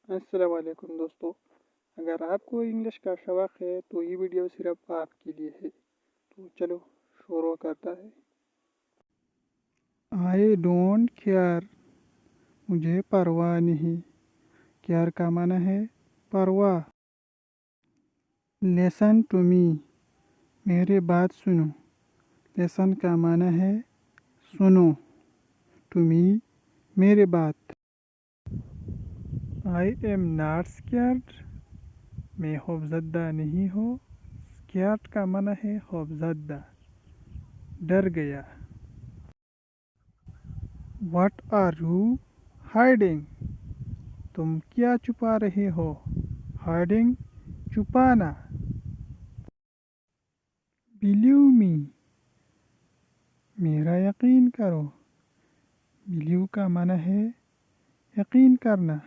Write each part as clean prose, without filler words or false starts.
السلام علیکم دوستو، اگر آپ کو انگلش کا شوق ہے تو یہ ویڈیو صرف آپ کے لیے ہے۔ تو چلو شروع کرتا ہے۔ آئی ڈونٹ کیئر، مجھے پرواہ نہیں۔ کیئر کا معنی ہے پرواہ۔ لسن ٹو می، میری بات سنو۔ لسن کا معنی ہے سنو، ٹو می میری بات۔ آئی ایم ناٹ اسکیئرڈ، میں خوفزدہ نہیں ہوں۔ اسکیئرڈ کا معنی ہے خوفزدہ، ڈر گیا۔ واٹ آر یو ہائڈنگ، تم کیا چھپا رہے ہو؟ ہائڈنگ چھپانا۔ بلیو می، میرا یقین کرو۔ بلیو کا معنی ہے یقین کرنا۔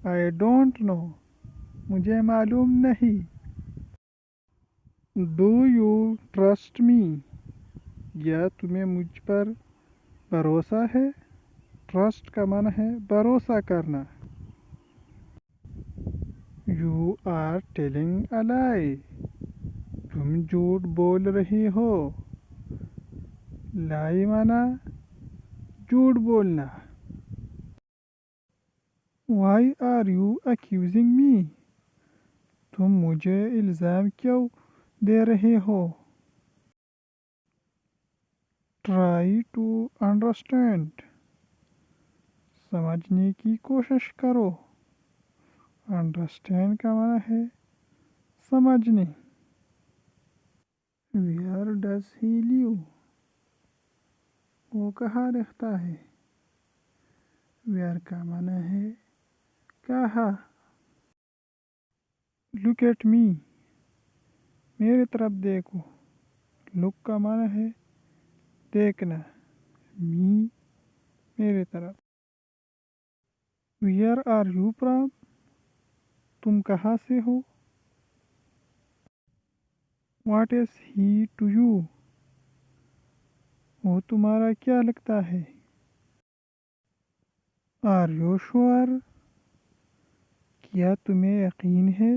آئی ڈونٹ نو، مجھے معلوم نہیں۔ ڈو یو ٹرسٹ می، کیا تمہیں مجھ پر بھروسہ ہے؟ ٹرسٹ کا معنی ہے بھروسہ کرنا۔ یو آر ٹیلنگ اے لائی، تم جھوٹ بول رہے ہو۔ لائی معنی جھوٹ بولنا۔ وائی آر یو ایکیوزنگ می، تم مجھے الزام کیوں دے رہے ہو؟ ٹرائی ٹو انڈرسٹینڈ، سمجھنے کی کوشش کرو۔ انڈرسٹینڈ کا معنی ہے سمجھنے۔ ویئر ڈز ہی لیو، وہ کہاں رہتا ہے؟ ویئر کا معنی ہے کہاں۔ لک ایٹ می، میری طرف دیکھو۔ لک کا معنی ہے دیکھنا، می میری طرف۔ ویئر آر یو فرام، تم کہاں سے ہو؟ What is he to you, وہ تمہارا کیا لگتا ہے؟ آر یو شور، کیا تمہیں یقین ہے؟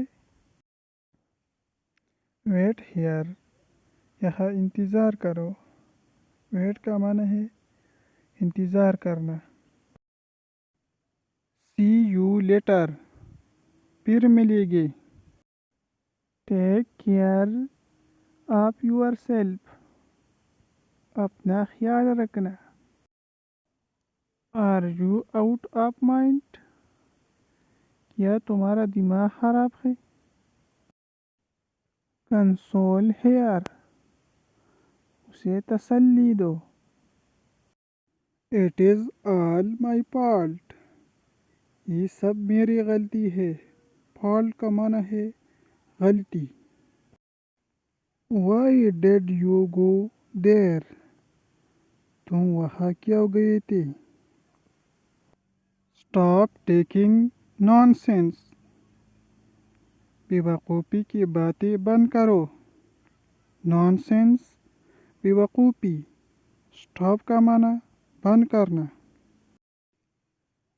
ویٹ ہیئر، یہاں انتظار کرو۔ ویٹ کا معنی ہے انتظار کرنا۔ سی یو لیٹر، پھر ملیں گے۔ Take care of yourself, اپنا خیال رکھنا۔ Are you out of mind, کیا تمہارا دماغ خراب ہے؟ کنسول ہیئر، اسے تسلی دو۔ It is all my fault, یہ سب میری غلطی ہے۔ فالٹ کا معنی ہے غلطی۔ وائی ڈیڈ یو گو دیر، تم وہاں کیوں گئے تھے؟ اسٹاپ ٹیکنگ نان سینس، بے وقوفی کی باتیں بند کرو۔ نان سینس بے وقوفی، اسٹاپ کا معنی بند کرنا۔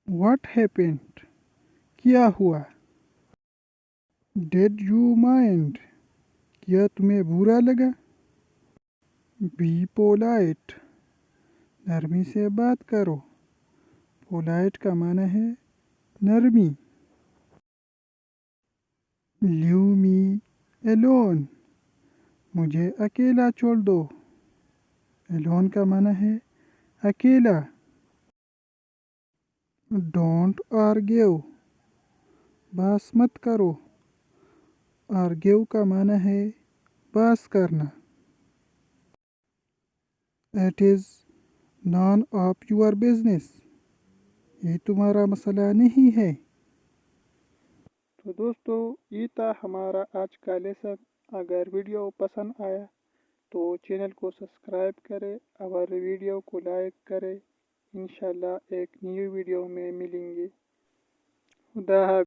واٹ ہیپنڈ، کیا ہوا؟ ڈیڈ یو مائنڈ، کیا تمہیں برا لگا؟ بی پولائٹ، نرمی سے بات کرو۔ پولائٹ کا معنی ہے نرمی۔ لیو می الون، مجھے اکیلا چھوڑ دو۔ الون کا معنی ہے اکیلا۔ ڈونٹ آرگیو، بحث مت کرو۔ آرگیو کا معنی ہے بحث کرنا۔ It is none of your business, یہ تمہارا مسئلہ نہیں ہے۔ تو دوستو، یہ تھا ہمارا آج کا لیسن۔ اگر ویڈیو پسند آیا تو چینل کو سبسکرائب کرے اور ویڈیو کو لائک کرے۔ انشاءاللہ ایک نیو ویڈیو میں ملیں گے۔ خدا حافظ۔